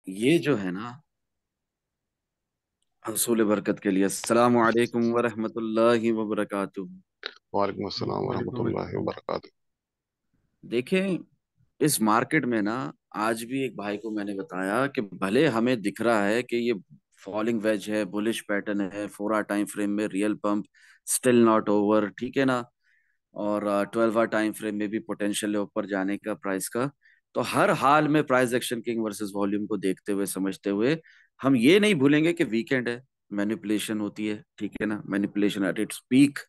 ये जो है ना, हसूल बरकत के लिए अस्सलाम वालेकुम व रहमतुल्लाहि व बरकातुहू। वालेकुम अस्सलाम वालेकुम वरहमतुल्लाहि वबरकातुह। देखें, इस मार्केट में ना, आज भी एक भाई को मैंने बताया कि भले हमें दिख रहा है कि ये फॉलिंग वेज है, बुलिश पैटर्न है, 4 आवर टाइम फ्रेम में real pump still not over, ठीक है ना। और 12 आवर टाइम फ्रेम में भी पोटेंशियल है ऊपर जाने का प्राइस का। तो हर हाल में price action king versus volume को देखते हुए, समझते हुए, हम ये नहीं भूलेंगे कि वीकेंड है, मैनिपुलेशन होती है, ठीक है ना। Manipulation at its peak,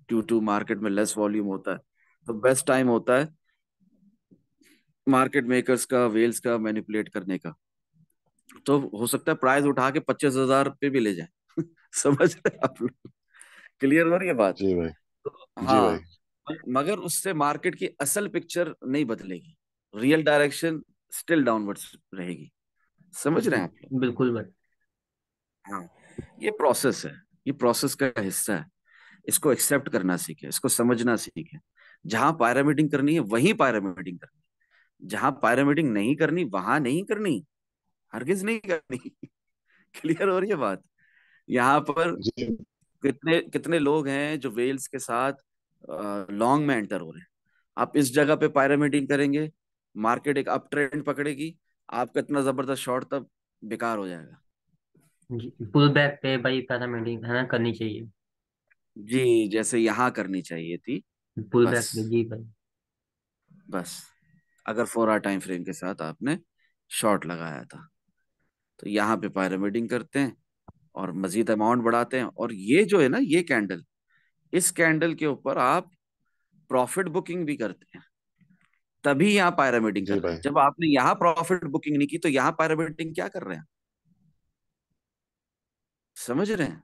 due to market में लेस वॉल्यूम होता है। तो बेस्ट टाइम होता है मार्केट मेकर्स का, वेल्स का मैनिपुलेट करने का। तो हो सकता है प्राइस उठा के 25,000 पे भी ले जाए। समझ रहे हैं आप लोग? क्लियर हो रही है बात? जी भाई। तो जी भाई। हाँ, मगर उससे मार्केट की असल पिक्चर नहीं बदलेगी। रियल डायरेक्शन स्टिल डाउनवर्ड्स रहेगी। समझ रहे हैं आप लोग? बिल्कुल भाई। हाँ, ये प्रोसेस है, ये प्रोसेस का हिस्सा है। इसको एक्सेप्ट करना सीखे, इसको समझना सीखे। जहां पैरामीडिंग करनी है वहीं पैरामीडिंग करनी, जहां पैरामीडिंग नहीं करनी वहां नहीं करनी, हरगिज नहीं करनी। क्लियर हो रही है बात? यहाँ पर जी कितने कितने लोग हैं जो वेल्स के साथ लॉन्ग में एंटर हो रहे हैं। आप इस जगह पे पैरामीडिंग करेंगे, मार्केट एक अप ट्रेंड पकड़ेगी, आपका इतना जबरदस्त शॉर्ट तब बेकार हो जाएगा। जी, पुल बैक पे भाई पैरामेडिक है ना करनी चाहिए। जी, जैसे यहाँ करनी चाहिए थी। पुल बस, बैक पे जी भाई। बस, अगर 4 आवर टाइम फ्रेम के साथ आपने शॉर्ट लगाया था, तो यहाँ पे पैरामीडिंग करते हैं और मजीद अमाउंट बढ़ाते हैं। और ये जो है ना, ये कैंडल, इस कैंडल के ऊपर आप प्रॉफिट बुकिंग भी करते हैं। तभी यहाँ पैरामीडिंग कर जी रहे हैं। भाई। जब आपने यहाँ प्रॉफिट बुकिंग नहीं की तो यहाँ पैरामीडिंग क्या कर रहे हैं? समझ रहे हैं?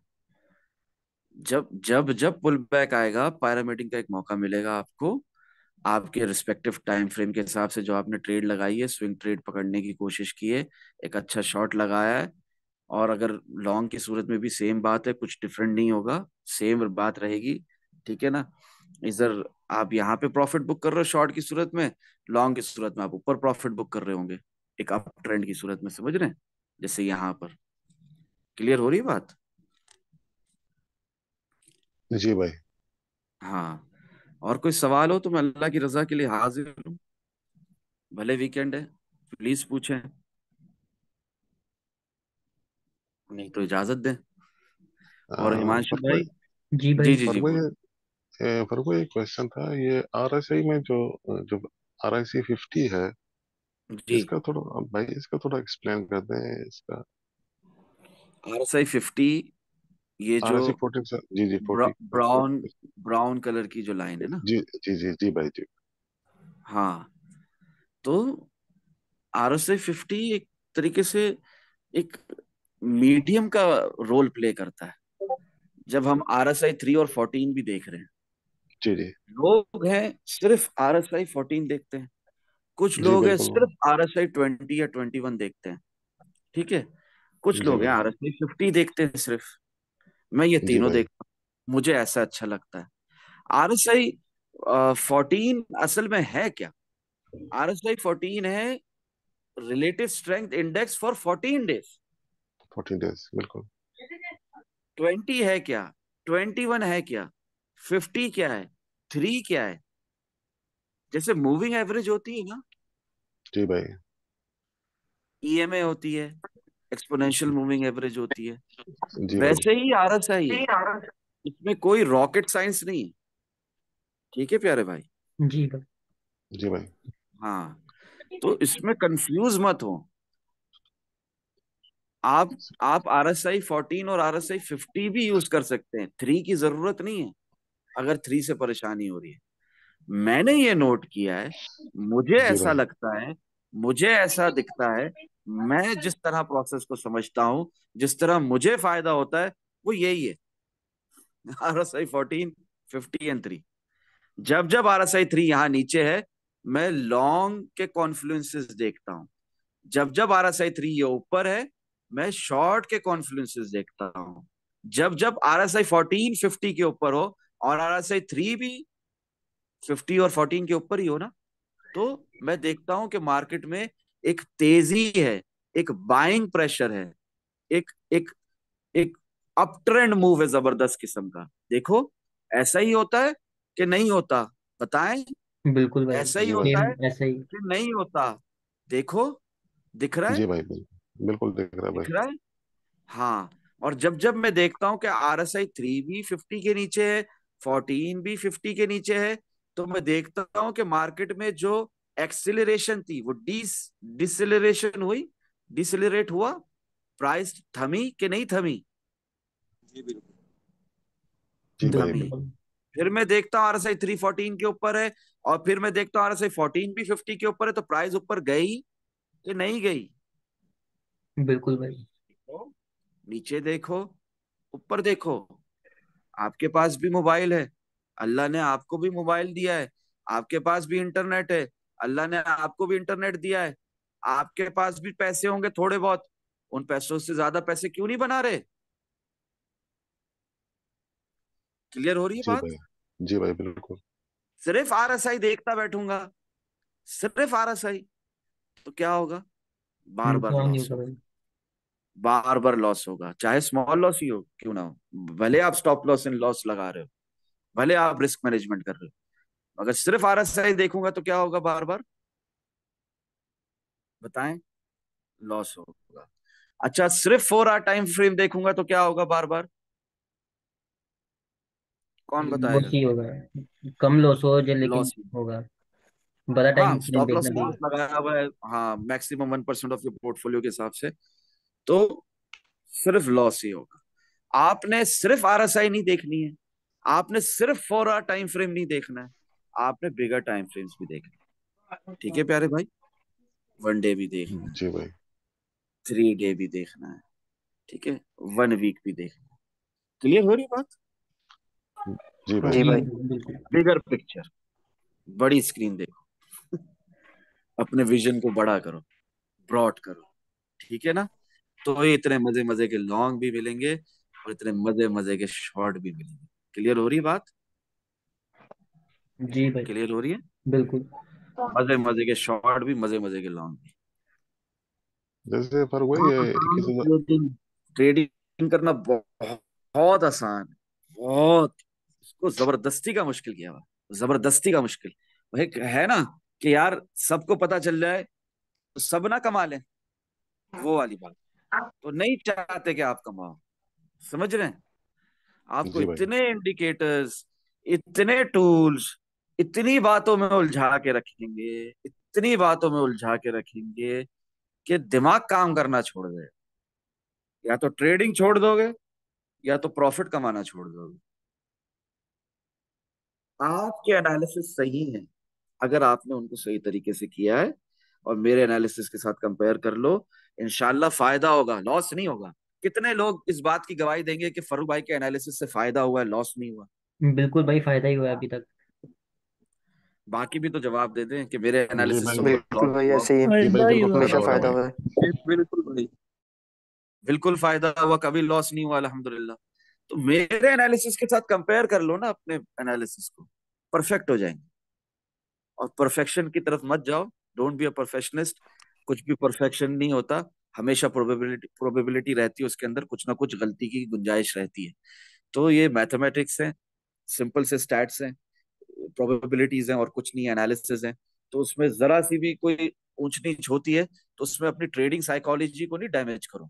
जब जब जब पुल बैक आएगा, पैरामीडिंग का एक मौका मिलेगा आपको। आपके रिस्पेक्टिव टाइम फ्रेम के हिसाब से जो आपने ट्रेड लगाई है, स्विंग ट्रेड पकड़ने की कोशिश की है, एक अच्छा शॉट लगाया है। और अगर लॉन्ग की सूरत में भी सेम बात है, कुछ डिफरेंट नहीं होगा, सेम बात रहेगी, ठीक है ना। इधर आप यहाँ पे प्रॉफिट बुक कर रहे हो शॉर्ट की सूरत में, लॉन्ग की सूरत में आप ऊपर प्रॉफिट बुक कर रहे होंगे, एक अप ट्रेंड की सूरत में। समझ रहे हैं? जैसे यहाँ पर। क्लियर हो रही है बात? जी भाई। हाँ। और कोई सवाल हो तो मैं अल्लाह की रजा के लिए हाजिर हूँ। भले वीकेंड है, प्लीज पूछें, नहीं तो इजाजत दें। और हिमांशु फर्क भाई। भाई। जी जी भाई। जी जी, फर्क भाई, बोल। फर्क भाई, एक क्वेश्चन था। ये आरएसआई में जो जो RIC 50 है, जी, इसका थोड़ा भाई, इसका थोड़ा एक्सप्लेन कर दें इसका। RSI 50, ये जो RIC 40 सर, जी जी 40। ब्राउन ब्राउन कलर की जो लाइन है ना। जी जी जी जी भाई जी। हाँ, तो RSI 50 एक तरीके से एक मीडियम का रोल प्ले करता है। जब हम RSI 3 और 14 भी देख रहे हैं, जी जी लोग हैं सिर्फ RSI 14 देखते हैं, कुछ जी लोग हैं बिल्कुल। सिर्फ RSI 20 या 21 देखते हैं, ठीक है। कुछ जी लोग हैं भाई। RSI 50 देखते हैं सिर्फ। मैं ये जी तीनों भाई। देखता हूँ, मुझे ऐसा अच्छा लगता है। RSI 14 असल में है क्या? RSI 14 है relative strength index for 14 days. 14 days बिल्कुल। 20 है क्या? 21 है क्या? 50 क्या है? 3 क्या है? जैसे मूविंग एवरेज होती है ना, जी भाई। EMA होती है, एक्सपोनेंशियल मूविंग एवरेज होती है, जी भाई। वैसे ही RSI है। इसमें कोई रॉकेट साइंस नहीं है, ठीक है प्यारे भाई? जी भाई। जी भाई। हाँ, तो इसमें कंफ्यूज मत हो। आप RSI 14 और RSI 50 भी यूज कर सकते हैं, 3 की जरूरत नहीं है, अगर 3 से परेशानी हो रही है। मैंने ये नोट किया है, मुझे जी ऐसा भाई। लगता है, मुझे ऐसा दिखता है, मैं जिस तरह प्रोसेस को समझता हूं, जिस तरह मुझे फायदा होता है, वो यही है। RSI 14, 50 and 3। जब जब RSI 3 यहाँ नीचे है, मैं लॉन्ग के कॉन्फ्लुएंसेस देखता हूं। जब जब RSI 3 ये ऊपर है, मैं शॉर्ट के कॉन्फ्लुएंसेस देखता हूं। जब जब RSI 14 50 के ऊपर हो, और RSI 3 भी 50 और 14 के ऊपर ही हो ना, तो मैं देखता हूं कि मार्केट में एक तेजी है, एक बाइंग प्रेशर है, एक एक एक अप ट्रेंड मूव है जबरदस्त किस्म का। देखो, ऐसा ही होता है कि नहीं होता? बताएं। बिल्कुल भाई, ऐसा ही जी भाई। होता है सेम ऐसा ही। कि नहीं होता? देखो, दिख रहा है? जी भाई, बिल्कुल बिल्कुल दिख रहा है भाई। दिख रहा है। हाँ। और जब जब मैं देखता हूँ कि RSI 3 भी 50 के नीचे है, 14 भी 50 के नीचे है, तो मैं देखता हूँ कि मार्केट में जो एक्सिलरेशन थी वो डिसलिरेशन हुई, डिसलिरेट हुआ, प्राइस थमी कि नहीं थमी? जी बिल्कुल। जी भाई, थमी। बिल्कुल। फिर मैं देखता हूँ RSI 314 के ऊपर है, और फिर मैं देखता हूँ RSI 14 भी 50 के ऊपर है, तो प्राइस ऊपर गई कि नहीं गई? बिल्कुल भाई। देखो, नीचे देखो, ऊपर देखो। आपके पास भी मोबाइल है, अल्लाह ने आपको भी मोबाइल दिया है। आपके पास भी इंटरनेट है, अल्लाह ने आपको भी इंटरनेट दिया है। आपके पास भी पैसे होंगे थोड़े बहुत, उन पैसों से ज्यादा पैसे क्यों नहीं बना रहे? क्लियर हो रही है जी बात? भाई। जी भाई, बिल्कुल। सिर्फ RSI देखता बैठूंगा, सिर्फ RSI, तो क्या होगा? बार बार नुकसान ही लॉस होगा होगा, भाई। बार बार लॉस होगा, चाहे स्मॉल लॉस ही हो क्यों ना हो। भले आप स्टॉप लॉस एंड लॉस लगा रहे हो, भले आप रिस्क मैनेजमेंट कर रहे हो, अगर सिर्फ RSI देखूंगा तो क्या होगा? बार बार, बताएं, लॉस होगा। अच्छा, सिर्फ 4 आवर टाइम फ्रेम देखूंगा तो क्या होगा? बार बार, कौन लॉस बताएगा? ही होगा। कम लॉस हो जो, लेकिन लॉस ही। होगा। बड़ा टाइम हाँ, फ्रेम स्टॉप लॉस देखना एंड भाई। लॉस लगाया हुआ है, हाँ, मैक्सिमम 1% ऑफ योर पोर्टफोलियो के हिसाब से, तो सिर्फ लॉस ही होगा। आपने सिर्फ RSI नहीं देखनी है, आपने सिर्फ 4 आवर टाइम फ्रेम नहीं देखना है, आपने बिगर टाइम फ्रेम्स भी देखना है। ठीक है प्यारे भाई, 1 डे भी देखना है, जी भाई। 3 डे भी देखना है, ठीक है, 1 वीक भी देखना है। क्लियर हो रही बात? जी भाई। जी जी भाई। बिल्कुल। बिगर पिक्चर, बड़ी स्क्रीन देखो, अपने विजन को बड़ा करो, ब्रॉड करो, ठीक है ना? तो ये इतने मजे मजे के लॉन्ग भी मिलेंगे, और इतने मजे मजे के शॉर्ट भी मिलेंगे। क्लियर हो रही है बात? जी भाई, क्लियर हो रही है? बिल्कुल। मजे मजे के शॉर्ट भी, मजे मजे के लॉन्ग भी। जैसे पर वही बहुत है आसान है किसी में। ट्रेडिंग, ट्रेडिंग करना बहुत, बहुत आसान है, बहुत। इसको जबरदस्ती का मुश्किल किया हुआ, जबरदस्ती का मुश्किल। वो एक है ना कि यार सबको पता चल जाए तो सब ना कमा लें, वो वाली बात। तो नहीं चाहते कि आप कमाओ, समझ रहे हैं? आपको जी भाई। इतने इंडिकेटर्स, इतने टूल्स, इतनी बातों में उलझा के रखेंगे, इतनी बातों में उलझा के रखेंगे कि दिमाग काम करना छोड़ दे। या तो ट्रेडिंग छोड़ दोगे, या तो प्रॉफिट कमाना छोड़ दोगे। आपके एनालिसिस सही है, अगर आपने उनको सही तरीके से किया है, और मेरे एनालिसिस के साथ कंपेयर कर लो, इंशाल्लाह फायदा होगा, लॉस नहीं होगा। कितने लोग इस बात की गवाही देंगे कि फरूख भाई के एनालिसिस से फायदा हुआ है, लॉस नहीं हुआ? बिल्कुल भाई, फायदा ही हुआ है अभी तक। बाकी भी तो जवाब दे दें कि मेरे जी एनालिसिस से बिल्कुल। बिल्कुल लॉस भाई, हुआ। ऐसे ही जी भाई, फायदा ही बिल्कुल हुआ फायदा हमेशा हुआ है फायदा भाई। हुआ है। जी बिल्कुल भाई। बिल्कुल फायदा हुआ, कभी लॉस नहीं हुआ, अल्हम्दुलिल्लाह। तो मेरे एनालिसिस के साथ कंपेयर कर लो ना अपने एनालिसिस को, परफेक्ट हो जाएंगे। और परफेक्शन की तरफ मत जाओ, डोंट बी अ परफेक्शनिस्ट। कुछ भी परफेक्शन नहीं होता, हमेशा प्रोबेबिलिटी प्रोबेबिलिटी रहती है उसके अंदर, कुछ ना कुछ गलती की गुंजाइश रहती है। तो ये मैथमेटिक्स है, सिंपल से स्टैट्स हैं, प्रोबेबिलिटीज हैं, और कुछ नहीं, एनालिसिस है। तो उसमें जरा सी भी कोई ऊंच नीच होती है तो उसमें अपनी ट्रेडिंग साइकोलॉजी को नहीं डैमेज करो।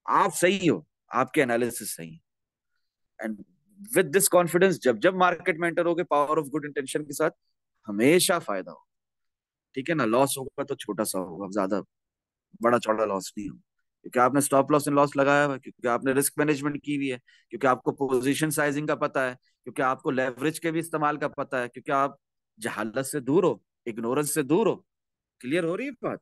आप सही हो, आपके एनालिसिस सही है, एंड विद दिस कॉन्फिडेंस जब जब मार्केट में एंटर होगे पावर ऑफ गुड इंटेंशन के साथ, हमेशा फायदा हो। ठीक है ना? लॉस होगा तो छोटा सा होगा, ज्यादा बड़ा चौड़ा लॉस नहीं होगा, क्योंकि आपने स्टॉप लॉस एंड लॉस लगाया हुआ है, क्योंकि आपने रिस्क मैनेजमेंट की हुई है, क्योंकि आपको पोजीशन साइजिंग का पता है, क्योंकि आपको लेवरेज के भी इस्तेमाल का पता है, क्योंकि आप जहालत से दूर हो, इग्नोरेंस से दूर हो। क्लियर हो रही है बात?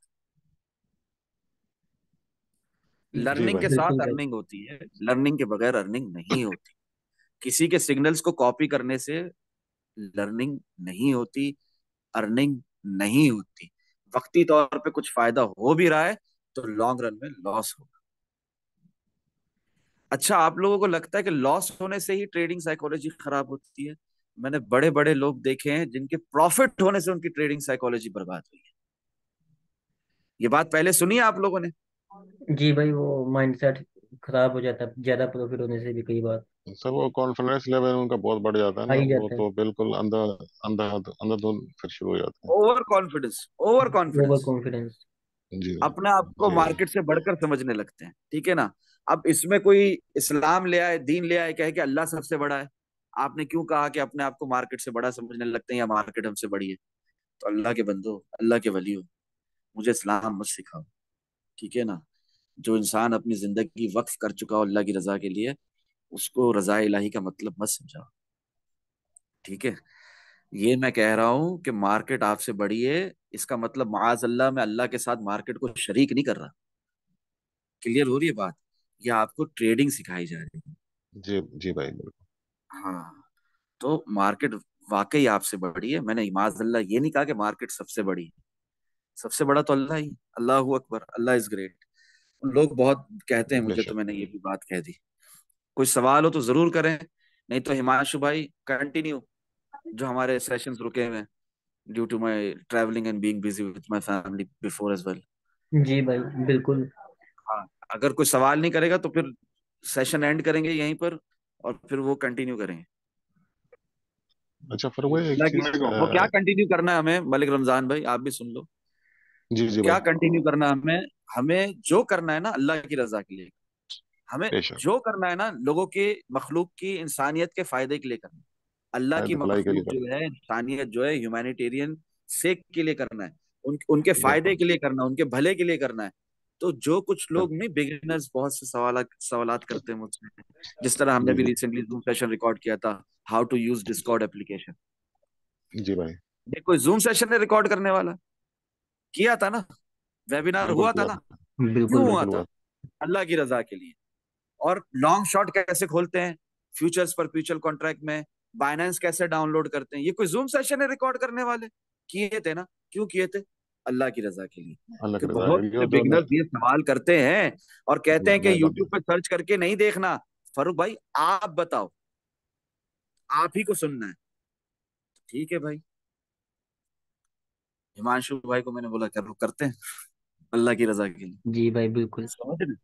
जी लर्निंग भाई। के साथ बिल्कुल भाई। अर्निंग होती है, लर्निंग के बगैर अर्निंग नहीं होती। किसी के सिग्नल्स को कॉपी करने से लर्निंग नहीं होती, अर्निंग नहीं होती। वक्ती तौर पे कुछ फायदा हो भी रहा है तो लॉन्ग रन में लॉस होगा। अच्छा, आप लोगों को लगता है कि लॉस होने से ही ट्रेडिंग साइकोलॉजी खराब होती है? मैंने बड़े बड़े लोग देखे हैं जिनके प्रॉफिट होने से उनकी ट्रेडिंग साइकोलॉजी बर्बाद हुई है। ये बात पहले सुनी है आप लोगों ने? जी भाई, वो माइंडसेट खराब हो जाता है ज्यादा प्रॉफिट होने से भी कई बार। सर वो कॉन्फिडेंस लेवल उनका बहुत बढ़ जाता है आ ना, ही वो जाता है। तो बिल्कुल अंधा अंधा अंधाधुन फिर शुरू हो जाते over confidence, over over confidence, confidence. हैं। जी अपने आप को जी मार्केट से बढ़कर समझने लगते हैं, ठीक है ना। अब इसमें कोई इस्लाम ले आए, दीन ले आए, कहे कि अल्लाह सबसे बड़ा है, आपने क्यों कहा कि अपने आप को मार्केट से बड़ा समझने लगते हैं या मार्केट हमसे बड़ी है? तो अल्लाह के बंदो, अल्लाह के वली हो, मुझे इस्लाम मत सिखाओ, ठीक है ना। जो इंसान अपनी जिंदगी वक्फ कर चुका हो अल्लाह की रजा के लिए, उसको रजा इलाही का मतलब मत समझाओ, ठीक है। ये मैं कह रहा हूं कि मार्केट आपसे बड़ी है, इसका मतलब माज अल्लाह, मैं अल्लाह के साथ मार्केट को शरीक नहीं कर रहा। क्लियर हो रही है बात? ये आपको ट्रेडिंग सिखाई जा रही है। जी जी भाई बिल्कुल। हाँ, तो मार्केट वाकई आपसे बड़ी है। मैंने माज अल्लाह ये नहीं कहा कि मार्केट सबसे बड़ी है। सबसे बड़ा तो अल्लाह ही, अल्लाह अकबर, अल्लाह इज ग्रेट। लोग बहुत कहते हैं मुझे, तो बेशक। मैंने ये भी बात कह दी। कोई सवाल हो तो जरूर करें, नहीं तो हिमांशु भाई कंटिन्यू, जो हमारे सेशंस रुके हुए हैं due to my travelling and being busy with my family before as well. जी भाई बिल्कुल। हाँ, अगर कोई सवाल नहीं करेगा तो फिर सेशन एंड करेंगे यहीं पर, और फिर वो कंटिन्यू करेंगे। अच्छा फिर वो एक अल्लाह की, चीज देखो वो क्या कंटिन्यू करना है हमें, मलिक रमजान भाई आप भी सुन लो। जी जी क्या भाई। कंटिन्यू करना है हमें? हमें जो करना है ना अल्लाह की रजा के लिए, हमें बेशक। जो करना है ना लोगों के, मखलूक की, इंसानियत के फायदे के लिए करना है। अल्लाह की शायद भलाई के लिए मखलूक जो करना। है, इंसानियत जो है, ह्यूमैनिटेरियन सेक के लिए करना है। उनके फायदे बिल्कुल। के लिए करना है, उनके भले के लिए करना है। तो जो कुछ लोग बिल्कुल। नहीं, बिगिनर्स बहुत से सवाल सवालात करते हैं मुझसे, जिस तरह हमने जी भी जी। रिसेंटली जूम सेशन रिकॉर्ड किया था, how to use Discord application. जी भाई। ये कोई जूम सेशन है रिकॉर्ड करने वाला? किया था ना, वेबिनार बिल्कुल हुआ था किया ना। था। बिल्कुल क्यों हुआ बिल्कुल बिल्कुल। हुआ। था? अल्लाह की रजा के लिए। और लॉन्ग शॉट कैसे खोलते हैं फ्यूचर्स पर फ्यूचर कॉन्ट्रैक्ट में, बाइनेंस कैसे डाउनलोड करते हैं, ये कोई जूम सेशन है रिकॉर्ड करने वाले? किए थे ना। क्यों किए थे? अल्लाह की रजा के लिए। अल्लाह कि की रजा बहुत के लिए, से और जो बिगनर्स ये सवाल करते हैं और कहते हैं कि मैं यूट्यूब पे सर्च करके नहीं देखना। फरूक भाई आप बताओ, आप ही को सुनना है, ठीक है भाई। हिमांशु भाई को मैंने बोला करो, करते हैं अल्लाह की रजा के लिए, जी भाई बिल्कुल। समझ रहे?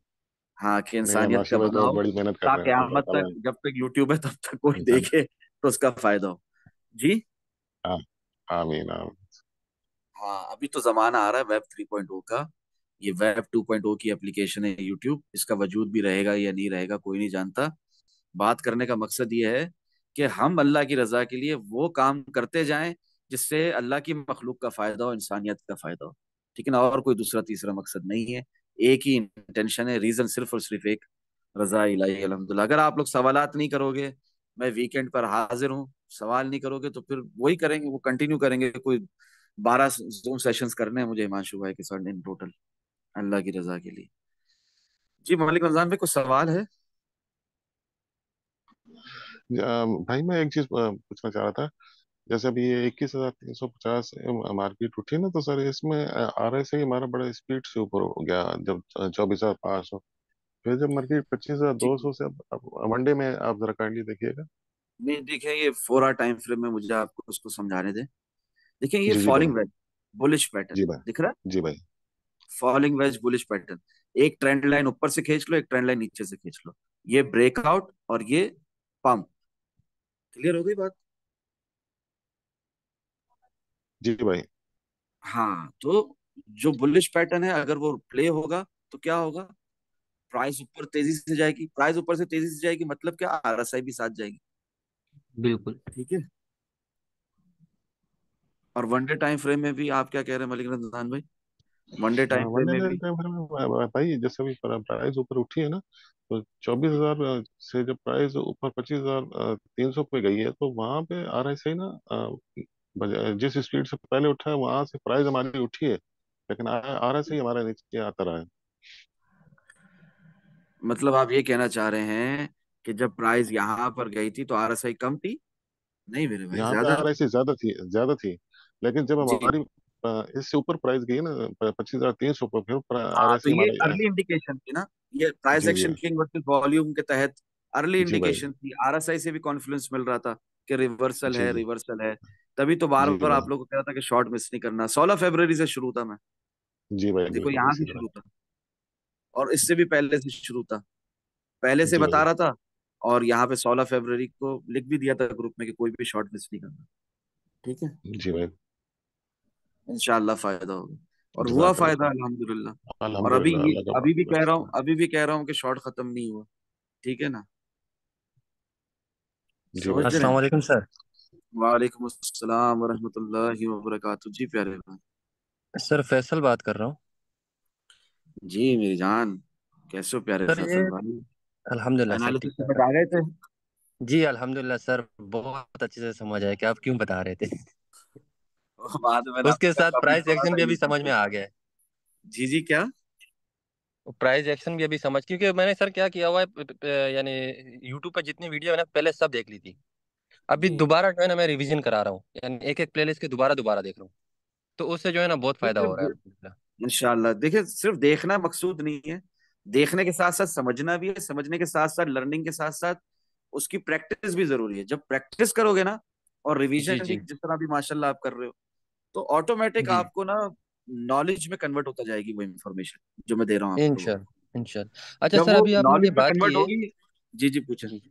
हाँ, कि नहीं नहीं, इंसानियत का माशी भाई भला बहुत हो, बड़ी मेहनत कर ता रहे हैं, अल्लाह कयामत ताला तक जब तक यूट्यूब है तब तक कोई इंसान। देखे तो उसका फायदा हो। जी। हाँ। आमीन आमीन। हाँ, अभी तो जमाना आ रहा है वेब 3.0 का। ये वेब 2.0 की एप्लीकेशन है यूट्यूब, इसका वजूद भी रहेगा या नहीं रहेगा कोई नहीं जानता। बात करने का मकसद ये है कि हम अल्लाह की रजा के लिए वो काम करते जाएं जिससे अल्लाह की मखलूक का फायदा हो, इंसानियत का फायदा हो, ठीक है ना। और कोई दूसरा तीसरा मकसद नहीं है, एक ही इंटेंशन है, रीजन सिर्फ और सिर्फ एक, रजा इलाही। अल्हम्दुलिल्लाह, अगर आप लोग सवालात नहीं करोगे, मैं वीकेंड पर हाजिर हूँ, सवाल नहीं करोगे तो फिर वही करेंगे, वो कंटिन्यू करेंगे। कोई 12 जूम सेशंस करने हैं मुझे हिमांशु भाई के साथ इन टोटल, अल्लाह की रजा के लिए। जी मलिक रमजान भाई, कुछ सवाल है? भाई मैं एक चीज पूछना चाह रहा था। जैसे अभी ये 21,350 मार्केट उठी ना, तो सर इसमें RSI हमारा बड़ा स्पीड से ऊपर हो गया, जब 24,500। फिर जब मार्केट पच्चीस हजार जी दो सौ से अब वनडे में आप जरा काइंडली देखिएगा। नहीं, देखिए ये 4 आवर टाइम फ्रेम में मुझे आपको उसको समझाने दें। देखिए ये जी जी भाई। फॉलिंग वेज बुलिश पैटर्न जी भाई। दिख रहा है, जी भाई। Falling veg bullish pattern. एक ट्रेंड लाइन ऊपर से खींच लो, एक ट्रेंड लाइन नीचे से खींच लो, ये ब्रेकआउट और ये पंप। क्लियर हो गई बात? जी भाई। हाँ, तो जो बुलिश पैटर्न है अगर वो प्ले होगा तो क्या होगा? प्राइस ऊपर तेजी से जाएगी, प्राइस ऊपर से तेजी से जाएगी, मतलब क्या, आरएसआई भी साथ जाएगी, बिल्कुल। ठीक है। और वनडे टाइम फ्रेम में भी आप क्या कह रहे हैं मलिक रमजान भाई? वनडे टाइम फ्रेम वनडे में भी। टाइम फ्रेम में भाई, जैसे अभी प्राइस ऊपर उठी है ना, तो 24,000 से जब प्राइस ऊपर 25,300 पे गई है, तो वहां पे RSI ना जिस स्पीड से पहले उठा है वहां से प्राइस हमारी उठी है, लेकिन RSI हमारा नीचे आता रहा है। मतलब आप ये कहना चाह रहे हैं कि जब प्राइस यहाँ पर गई थी तो आरएसआई कम थी? नहीं मेरे भाई, यहाँ पे ज्यादा थी। RSI ज्यादा थी। लेकिन जब जी। हमारी इससे ऊपर प्राइस गई ना 25,300 पर, फिर हाँ, तो RSI ये हमारे अर्ली इंडिकेशन थी ना, ये प्राइस जी जी। एक्शन किंग वर्सेस वॉल्यूम के तहत अर्ली जी भाई। इंडिकेशन थी। आरएसआई से भी कॉन्फिडेंस मिल रहा था कि रिवर्सल जी है, जी। रिवर्सल है। तभी तो बार जी बार भाई। आप लोगों को कह रहा था कि शॉर्ट मिस नहीं करना। 16 फरवरी से शुरू था मैं, जी भाई, देखो बिल्कुल यहाँ से सही शुरू बात। था, और इससे भी पहले से शुरू था, पहले से जी बता भाई। रहा था। और यहाँ पे 16 फरवरी को लिख भी दिया था ग्रुप में कि कोई भी शॉर्ट मिस नहीं करना। ठीक है, जी भाई। इंशाल्लाह फायदा होगा। और हुआ जज़ाकल्लाह फायदा खैर। अल्हम्दुलिल्लाह। और अभी अल्हम्दुलिल्लाह, ये, अल्लाह का अभी भी कह रहा हूँ, शुक्र। अभी भी कह रहा हूँ कि शॉर्ट खत्म नहीं हुआ। ठीक है ना, जी भाई। समझ रहे अस्सलाम हैं। वालेकुम सर। वालेकुम अस्सलाम वरहमतुल्लाहि वबरकातुहू। जी प्यारे भाई। सर फैसल बात कर रहा हूँ। जी मेरी जान, कैसे हो प्यारे सर ये फैसल भाई। अल्हम्दुलिल्लाह सर, ठीक एनालिसिस ठाक समझ है। आ गए थे। जी अल्हम्दुलिल्लाह सर, बहुत अच्छे से समझ आया कि आप क्यों बता रहे थे। और बाद में मैंने उसके आपको साथ कहा कभी प्राइस थोड़ा एक्शन सा भी ये अभी कर समझ दो। में आ गया है। जी जी क्या। प्राइस एक्शन भी अभी समझ, क्योंकि मैंने सर क्या किया हुआ है, यानी यूट्यूब पर जितनी वीडियो है ना पहले सब देख ली थी। अभी जी, दोबारा जो है ना मैं रिवीजन करा रहा हूँ, यानी एक एक प्लेलिस्ट के दोबारा दोबारा देख रहा हूँ। तो उससे जो है ना बहुत तो फायदा हो रहा है सिर्फ अल्हम्दुलिल्लाह। इंशाल्लाह देखिए, सिर्फ देखना मकसूद नहीं है, देखने के साथ साथ समझना भी है, समझने के साथ साथ लर्निंग के साथ साथ उसकी प्रैक्टिस भी जरूरी है। जब प्रैक्टिस करोगे ना, और जी रिवीजन भी जी जिस तरह भी माशाल्लाह आप कर रहे हो, तो ऑटोमेटिक जी। आपको ना नॉलेज में कन्वर्ट होता जाएगी वो इंफॉर्मेशन जो मैं दे रहा हूँ आप लोगों को। इंशाल्लाह इंशाल्लाह। अच्छा जब सर, वो अभी आपने ये नॉलेज में बात की कन्वर्ट है। होगी। जी जी पूछे। जी,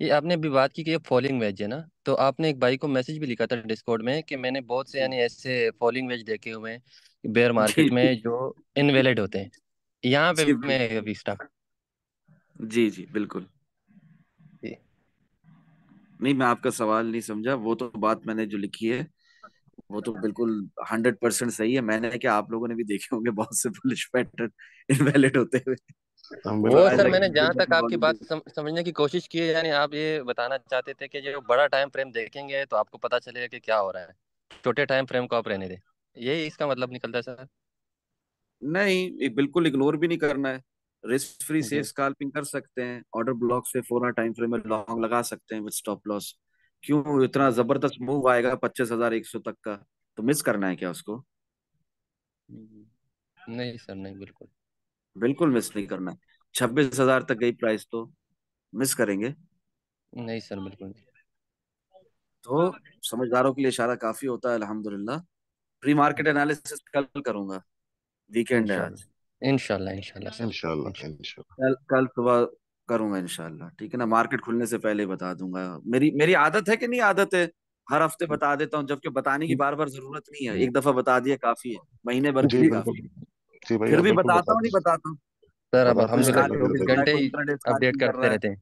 ये आपने अभी बात की कि ये फॉलिंग वेज है ना, तो आपने एक भाई को मैसेज भी लिखा था डिस्कॉर्ड में कि मैंने बहुत से जी यानी ऐसे फॉलिंग वेज देखे हुए हैं बेयर जी मार्केट में जो इनवैलिड होते हैं। यहाँ पे जी मैं बिल्कुल। अभी स्टार्ट। जी जी बिल्कुल। नहीं, मैं आपका सवाल नहीं समझा। वो तो बात मैंने जो लिखी है वो तो बिल्कुल 100% सही है। मैंने क्या, आप लोगों ने भी देखे होंगे बहुत से बुलिश पैटर्न इनवैलिड होते हुए। हम वो प्राइस सर बिल्कुल। मैंने एक्शन जहाँ देखने तक की आपकी volume बात देखने समझने की कोशिश की है, यानी आप ये बताना चाहते थे कि जो बड़ा टाइम फ्रेम देखेंगे तो आपको पता चलेगा कि क्या हो रहा है, छोटे टाइम फ्रेम को आप रहने दें। यही इसका मतलब निकलता है सर। नहीं, बिल्कुल इग्नोर भी नहीं करना है। रिस्क फ्री सेफ जी स्कैल्पिंग कर सकते हैं, ऑर्डर ब्लॉक से 4 टाइम फ्रेम में लॉन्ग लगा सकते हैं विद स्टॉप लॉस। क्यों, इतना जबरदस्त मूव आएगा 25,100 तक का, तो मिस करना है क्या उसको। नहीं सर, नहीं बिल्कुल। बिल्कुल मिस नहीं करना है। 26,000 तक गई प्राइस तो मिस करेंगे। नहीं सर, बिल्कुल नहीं। तो समझदारों के लिए इशारा काफी होता है अल्हम्दुलिल्लाह। प्री मार्केट एनालिसिस कल करूंगा, वीकेंड है आज। इंशाल्लाह इंशाल्लाह इंशाल्लाह सर। इंशाल्लाह, इंशाल्लाह। कल कल सुबह करूंगा इंशाल्लाह। ठीक है ना, मार्केट खुलने से पहले ही बता दूंगा। मेरी मेरी आदत है कि नहीं आदत है, हर हफ्ते बता देता हूँ, जबकि बताने की बार बार जरूरत नहीं है, एक दफा बता दिया काफी है, महीने भर के जी लिए बिल्कुल। काफी है। जी भाई, फिर आप भी बिल्कुल बताता बता हूँ, नहीं दीजिए। बताता हूँ। सर आप बताते कोई हैं, अल्हम्दुलिल्लाह अल्लाह की स्कॉर्पियो 24 मदद खरीदना है, होगी। घंटे कोई ही इंट्राडे अपडेट स्कैल्पिंग कर करते रहा है। रहते हैं।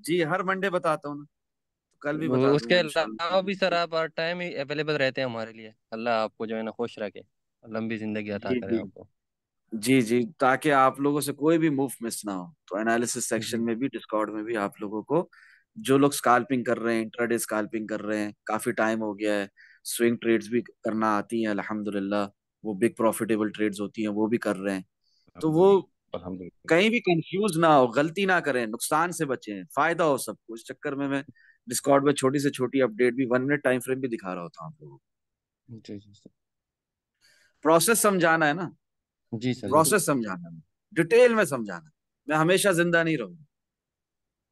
जी हर मंडे बताता हूँ ना, तो कल भी बता उसके दूंगा अलावा भी सर इंशाल्लाह। आप हर टाइम ही अवेलेबल रहते हैं हमारे लिए। अल्लाह आपको जो है ना खुश रखे, लंबी जिंदगी अता जी करे जी आपको। जी जी, ताकि आप लोगों से कोई भी मूव मिस ना हो, तो एनालिसिस सेक्शन जी में भी, डिस्कॉर्ड में भी आप लोगों को, जो लोग स्काल्पिंग कर रहे हैं, इंट्राडे स्काल्पिंग कर रहे हैं, काफी टाइम हो गया है, स्विंग ट्रेड्स भी करना आती हैं अल्हम्दुलिल्लाह, वो बिग प्रॉफिटेबल ट्रेड्स होती हैं, वो भी कर रहे हैं। तो वो अल्हम्दुलिल्लाह, अल्हम्दुलिल्लाह। कहीं भी कंफ्यूज ना हो, गलती ना करें, नुकसान से बचें, फायदा हो सबको। इस चक्कर में मैं डिस्कॉर्ड में छोटी से छोटी अपडेट भी, 1 मिनट टाइम फ्रेम भी दिखा रहा होता हूँ आप लोगों को। जी जी सर। प्रोसेस समझाना है ना, जी सर जी। प्रोसेस समझाना है, डिटेल में समझाना है। मैं हमेशा जिंदा नहीं रहूंगा।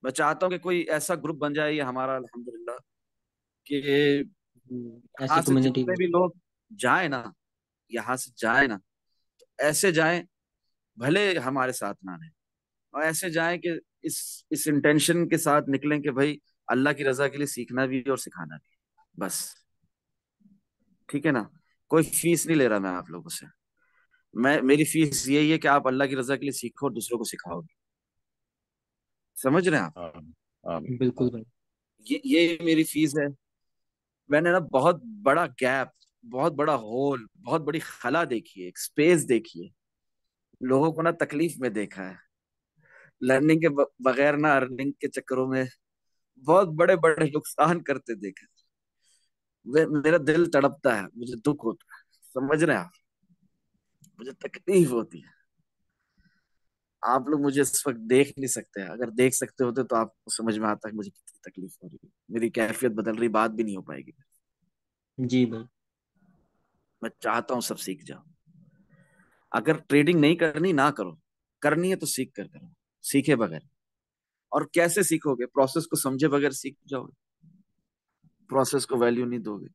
मैं चाहता हूँ कि कोई ऐसा ग्रुप बन जाए ये हमारा अल्हम्दुलिल्लाह, कि ऐसी यहाँ से कम्युनिटी। जितने भी लोग जाए ना, यहाँ से जाए ना, ऐसे जाएं, भले हमारे साथ ना रहे, और ऐसे जाएं कि इस इंटेंशन के साथ निकलें कि भाई अल्लाह की रजा के लिए सीखना भी और सिखाना भी, बस। ठीक है ना, कोई फीस नहीं ले रहा मैं आप लोगों से। मैं, मेरी फीस यही है कि आप अल्लाह की रजा के लिए सीखो और दूसरों को सिखाओगे। समझ रहे हैं आप। आमीन, आमीन, बिल्कुल आमीन। भाई। ये मेरी फीस है। मैंने ना बहुत बड़ा गैप, बहुत बड़ा होल, बहुत बड़ी खला देखी है, एक स्पेस देखी है, लोगों को ना तकलीफ में देखा है, लर्निंग के बगैर ना अर्निंग के चक्करों में बहुत बड़े बड़े नुकसान करते देखे। मेरा दिल तड़पता है, मुझे दुख होता है। समझ रहे हैं आप, मुझे तकलीफ होती है। आप लोग मुझे इस वक्त देख नहीं सकते हैं, अगर देख सकते होते तो आपको समझ में आता है कि मुझे कितनी तकलीफ हो रही है, मेरी कैफियत बदल रही, बात भी नहीं हो पाएगी। जी भाई। मैं चाहता हूँ सब सीख जाओ। अगर ट्रेडिंग नहीं करनी ना करो, करनी है तो सीख कर करो, सीखे बगैर। और कैसे सीखोगे, प्रोसेस को समझे बगैर सीख जाओगे, प्रोसेस को वैल्यू नहीं दोगे।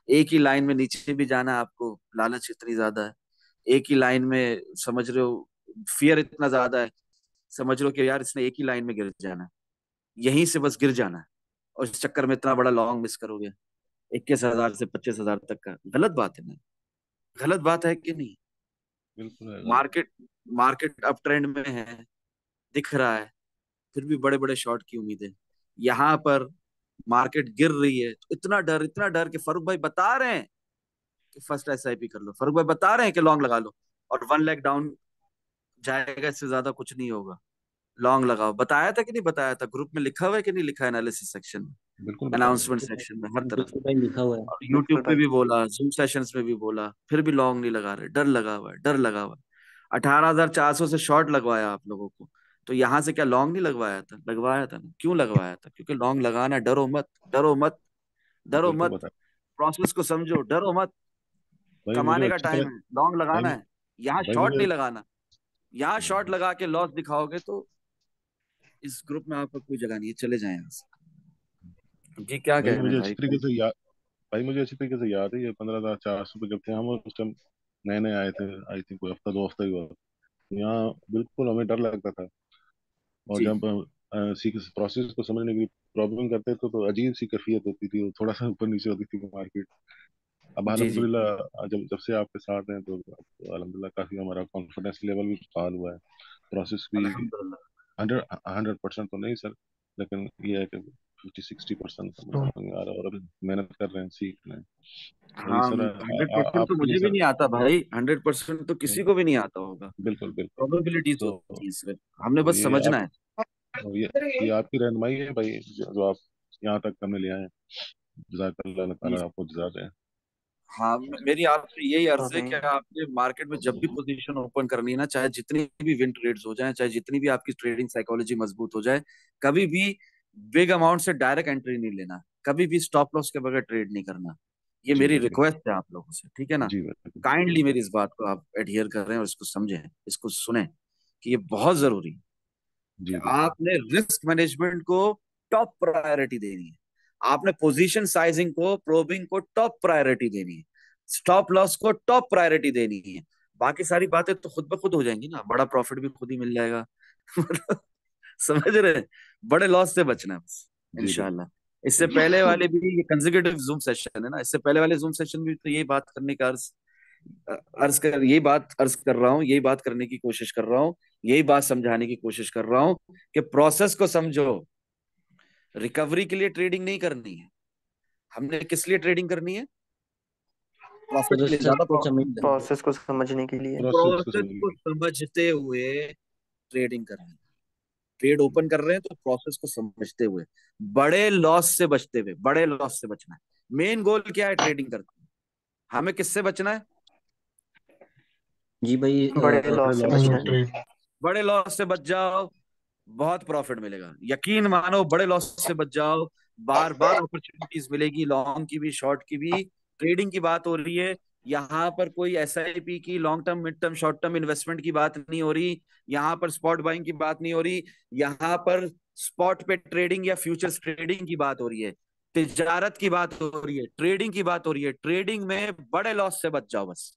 एक ही लाइन में नीचे भी जाना है आपको, लालच इतनी ज्यादा है। एक ही लाइन में समझ रहे हो, फियर इतना ज्यादा है, समझ रहे हो कि यार इसने एक ही लाइन में गिर जाना है, यहीं से बस गिर जाना है, और इस चक्कर में इतना बड़ा लॉन्ग मिस करोगे 21,000 से 25,000 तक का। गलत बात है ना, गलत बात है कि नहीं? बिल्कुल है गलत। मार्केट मार्केट अप ट्रेंड में है, दिख रहा है, फिर भी बड़े बड़े शॉर्ट की उम्मीद है। यहाँ पर मार्केट गिर रही है तो इतना डर कि फारूक भाई बता रहे हैं कि फर्स्ट एसआईपी कर लो, फारूक भाई बता रहे हैं कि लॉन्ग लगा लो, और 1 लाख डाउन जाएगा, इससे ज्यादा कुछ नहीं होगा, लॉन्ग लगाओ। बताया था कि नहीं बताया था? ग्रुप में लिखा हुआ है कि नहीं लिखा है? एनालिसिस सेक्शन में, बिल्कुल बताया है। अनाउंसमेंट सेक्शन में, हर तरफ। बिल्कुल भाई लिखा हुआ है। और बिल्कुल यूट्यूब पे भाई। भी बोला, जूम सेशंस में भी बोला, फिर भी लॉन्ग नहीं लगा रहे, डर लगा हुआ है, डर लगा हुआ है। 18,400 से शॉर्ट लगवाया आप लोगों को, तो यहाँ से क्या लॉन्ग नहीं लगवाया था? लगवाया था ना। क्यों लगवाया था? क्योंकि लॉन्ग लगाना है। डरो मत, डरो मत, डरो बिल्कुल मत। बताया। प्रोसेस को समझो, डरो मत। भाई मुझे कमाने का अच्छी टाइम तरह। है, लॉन्ग भाई लगाना है। यहाँ भाई शॉर्ट मुझे। नहीं लगाना। यहाँ शॉर्ट लगा के लॉस दिखाओगे तो इस ग्रुप में आपको कोई जगह नहीं है, चले जाए यहाँ से। जी क्या भाई कहना मुझे है अच्छी भाई? तरीके से याद भाई मुझे अच्छी तरीके से याद है, ये 15,400 पे जब थे हम उस टाइम, नए नए आए थे, आई थिंक कोई हफ्ता 2 हफ्ते ही हुआ। यहाँ बिल्कुल हमें डर लगता था। और जी जब सीख प्रोसेस को समझने की प्रॉब्लम करते थे तो अजीब सी कैफियत होती थी, वो थोड़ा सा ऊपर नीचे होती थी मार्केट। अब जी जी। अल्हम्दुलिल्लाह जब जब से आपके साथ हैं तो अल्हम्दुलिल्लाह काफी हमारा कॉन्फिडेंस लेवल भी बहाल हुआ है। प्रोसेस भी अल्हम्दुलिल्लाह। 100% तो नहीं सर, लेकिन ये है कि 50-60% तो समझ में आ रहा है, और अभी मेहनत कर रहे हैं, सीख रहे हैं। वही हाँ, सर 100% तो आपके लिए मुझे भी सर। नहीं आता भाई, 100% तो किसी को भी नहीं आता होगा। बिल्कुल बिल्कुल। प्रोबेबिलिटीज तो होती है सिर्फ, हमने तो बस समझना है। ये आपकी रहनुमाई है भाई, जो आप यहाँ तक हमें ले आए हैं। जज़ाकल्लाह, अल्लाह ताला आपको जज़ा दें। हाँ, मेरी आपसे यही अर्ज है कि आमीन। आपने मार्केट में जब भी पोजीशन ओपन करनी है ना, चाहे जितनी भी विन ट्रेड्स हो जाए, चाहे जितनी भी आपकी ट्रेडिंग साइकोलॉजी मजबूत हो जाए, कभी भी बिग अमाउंट से डायरेक्ट एंट्री नहीं लेना, कभी भी स्टॉप लॉस के बगैर ट्रेड नहीं करना। ये जी मेरी भाई। रिक्वेस्ट है आप लोगों से, ठीक है ना? जी भाई। काइंडली मेरी इस बात को आप एडहियर कर रहे हैं और इसको समझें, इसको सुने, कि ये बहुत जरूरी है कि जी बिल्कुल। आपने रिस्क मैनेजमेंट को टॉप प्रायोरिटी देनी है, आपने पोजीशन साइजिंग को, प्रोबिंग को टॉप प्रायोरिटी देनी है, स्टॉप लॉस को टॉप प्रायोरिटी देनी है। बाकी सारी बातें तो खुद ब खुद हो जाएंगी ना, बड़ा प्रॉफिट भी खुद ही मिल जाएगा। समझ रहे हैं? बड़े लॉस से बचना है बस, जी इंशाल्लाह। बिल्कुल इससे इंशाल्लाह। पहले वाले भी ये कंसेक्यूटिव जूम सेशन है ना, इससे पहले वाले जूम सेशन भी तो यही बात करने का यही बात अर्ज कर रहा हूँ, यही बात करने की कोशिश कर रहा हूँ, यही बात समझाने की कोशिश कर रहा हूँ कि प्रोसेस को समझो। रिकवरी के लिए ट्रेडिंग नहीं करनी है, हमने किस लिए ट्रेडिंग करनी है? प्रॉफिट के लिए, प्रोसेस ज्यादा को प्रॉफिट मिले। समझने के प्रोसेस को समझने के लिए। प्रोसेस को प्रोसेस को समझिए। समझते हुए ट्रेडिंग कर रहे हैं, ट्रेड ओपन कर रहे हैं तो प्रोसेस को समझते हुए, बड़े लॉस से बचते हुए, बड़े लॉस से बचना है। मेन गोल क्या है ट्रेडिंग करते हैं? हमें किससे बचना है? जी भाई बड़े बड़े लॉस से लॉस से बचना है। बचना। बड़े लॉस से बच जाओ, बहुत प्रॉफिट मिलेगा, यकीन मानो, बड़े लॉस से बच जाओ, बार बार अपॉर्चुनिटीज मिलेगी, लॉन्ग की भी शॉर्ट की भी। ट्रेडिंग की बात हो रही है, यहाँ पर कोई एसआईपी की long term, mid term, short term investment की बात नहीं हो रही, यहाँ पर स्पॉट बाइंग की बात नहीं हो रही, यहाँ पर स्पॉट पे ट्रेडिंग या फ्यूचर्स ट्रेडिंग की बात हो रही है, तिजारत की बात हो रही है, ट्रेडिंग की बात हो रही है। ट्रेडिंग में बड़े लॉस से बच जाओ, बस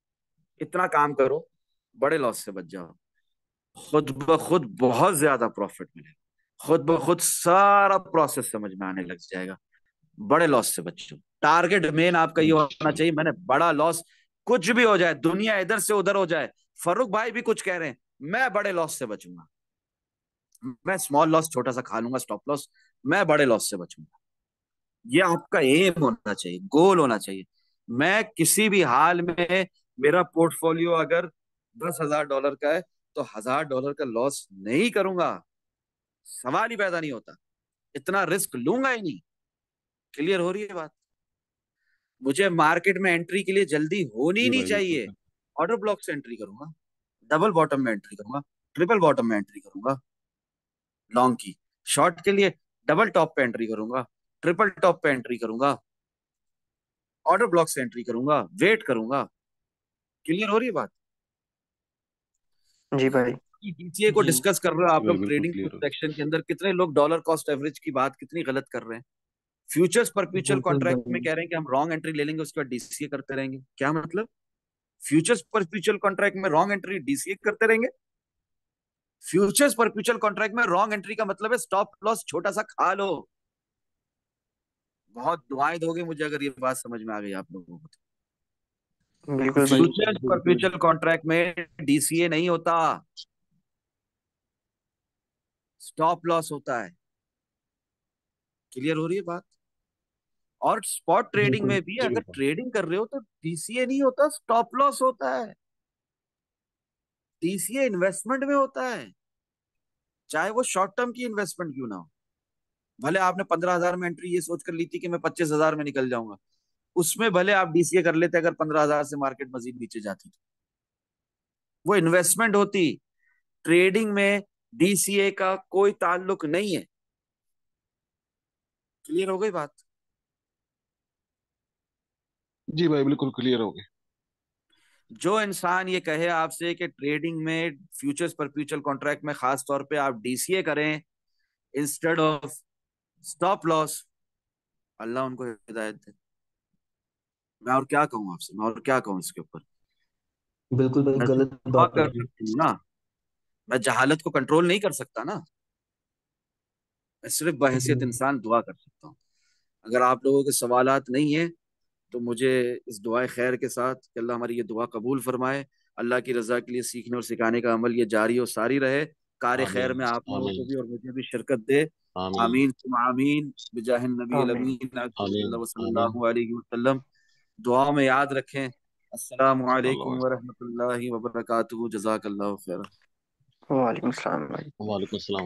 इतना काम करो, बड़े लॉस से बच जाओ, खुद ब खुद बहुत ज्यादा प्रॉफिट मिलेगा, खुद ब खुद सारा प्रोसेस समझ में आने लग जाएगा। बड़े लॉस से बचो, टारगेट मेन आपका ये होना इंशाल्लाह। चाहिए, मैंने बड़ा लॉस, कुछ भी हो जाए, दुनिया इधर से उधर हो जाए, फरूक भाई भी कुछ कह रहे हैं, मैं बड़े लॉस से बचूंगा, मैं स्मॉल लॉस छोटा सा खा लूंगा, स्टॉप लॉस, मैं बड़े लॉस से बचूंगा। ये आपका एम होना चाहिए, गोल होना चाहिए। मैं किसी भी हाल में, मेरा पोर्टफोलियो अगर $10,000 का है, तो $1,000 का लॉस नहीं करूंगा, सवाल ही पैदा नहीं होता, इतना रिस्क लूंगा ही नहीं। क्लियर हो रही है बात? मुझे मार्केट में एंट्री के लिए जल्दी होनी जी नहीं भाई बिल्कुल चाहिए, सर। ऑर्डर ब्लॉक से एंट्री करूंगा, डबल बॉटम में एंट्री करूंगा, ट्रिपल बॉटम में एंट्री करूंगा, लॉन्ग की। शॉर्ट के लिए डबल टॉप पे एंट्री करूंगा, ट्रिपल टॉप पे एंट्री करूंगा, ऑर्डर ब्लॉक से एंट्री करूंगा, वेट करूंगा। क्लियर हो रही है बात? जी भाई। डीसीए को जी डिस्कस कर रहे हो जी आप भाई लोग बिल्कुल ट्रेडिंग क्लियर हो। सेक्शन के अंदर, कितने लोग डॉलर कॉस्ट एवरेज की बात कितनी गलत कर रहे हैं? फ्यूचर्स परपेचुअल बिल्कुल कॉन्ट्रैक्ट में भाई। कह रहे हैं कि हम रॉन्ग एंट्री ले लेंगे, उसके बाद डीसीए करते रहेंगे। क्या मतलब? फ्यूचर्स परपेचुअल कॉन्ट्रैक्ट में रॉन्ग एंट्री डीसीए करते रहेंगे? फ्यूचर्स परपेचुअल कॉन्ट्रैक्ट में रॉन्ग एंट्री का मतलब है स्टॉप लॉस छोटा सा खा लो। बहुत दुआएं दोगे मुझे अगर ये बात समझ में आ गई आप लोगों को। बिल्कुल भाई। फ्यूचर्स बिल्कुल। परपेचुअल कॉन्ट्रैक्ट में डीसीए नहीं होता, स्टॉप लॉस होता है। क्लियर हो रही है बात? और स्पॉट ट्रेडिंग बिल्कुल। में भी जी अगर बिल्कुल। ट्रेडिंग कर रहे हो तो डीसीए नहीं होता, स्टॉप लॉस होता है। डीसीए इन्वेस्टमेंट में होता है, चाहे वो शॉर्ट टर्म की इन्वेस्टमेंट क्यों ना हो। भले आपने 15,000 में एंट्री ये सोचकर ली थी कि मैं 25,000 में निकल जाऊंगा, उसमें भले आप डीसीए कर लेते अगर 15,000 से मार्केट मजीद नीचे जाती तो। वो इन्वेस्टमेंट होती। ट्रेडिंग में डीसीए का कोई ताल्लुक नहीं है। क्लियर हो गई बात? जी भाई बिल्कुल क्लियर हो गए। जो इंसान ये कहे आपसे कि ट्रेडिंग में फ्यूचर्स पर फ्यूचर कॉन्ट्रैक्ट में खास तौर पे आप डीसीए करें इंस्टेड ऑफ स्टॉप लॉस, अल्लाह उनको हिदायत दे। मैं और क्या कहूँ आपसे, मैं और क्या कहूँ इसके ऊपर। बिल्कुल भाई, मैं सिर्फ गलत दुआ बात है कर भाई। सकती हूँ ना, मैं जहालत को कंट्रोल नहीं कर सकता ना। मैं सिर्फ बहैसियत हम्म। इंसान दुआ कर सकता हूँ। अगर आप लोगों के सवालात नहीं है तो मुझे इस दुआ खैर के साथ कि अल्लाह हमारी ये दुआ कबूल फरमाए, अल्लाह की रजा के लिए सीखने और सिखाने का अमल ये जारी और सारी रहे, कार खैर आमीन। में आप लोगों को आमीन। भी और मुझे भी शिरकत दे। आमीन। आमीन तुम आमीन बिजाहिन नबी आमीन। अमीन आमीन। आमीन। सल्लल्लाहु अलैहि वसल्लम। दुआ में याद रखें। अस्सलामु अलैकुम सल्लल्लाहु वरहमतुल्लाहि वबरकातुहू। जज़ाकल्लाहु खैर। वालेकुम सलाम भाई। अलैहि वसल्लम।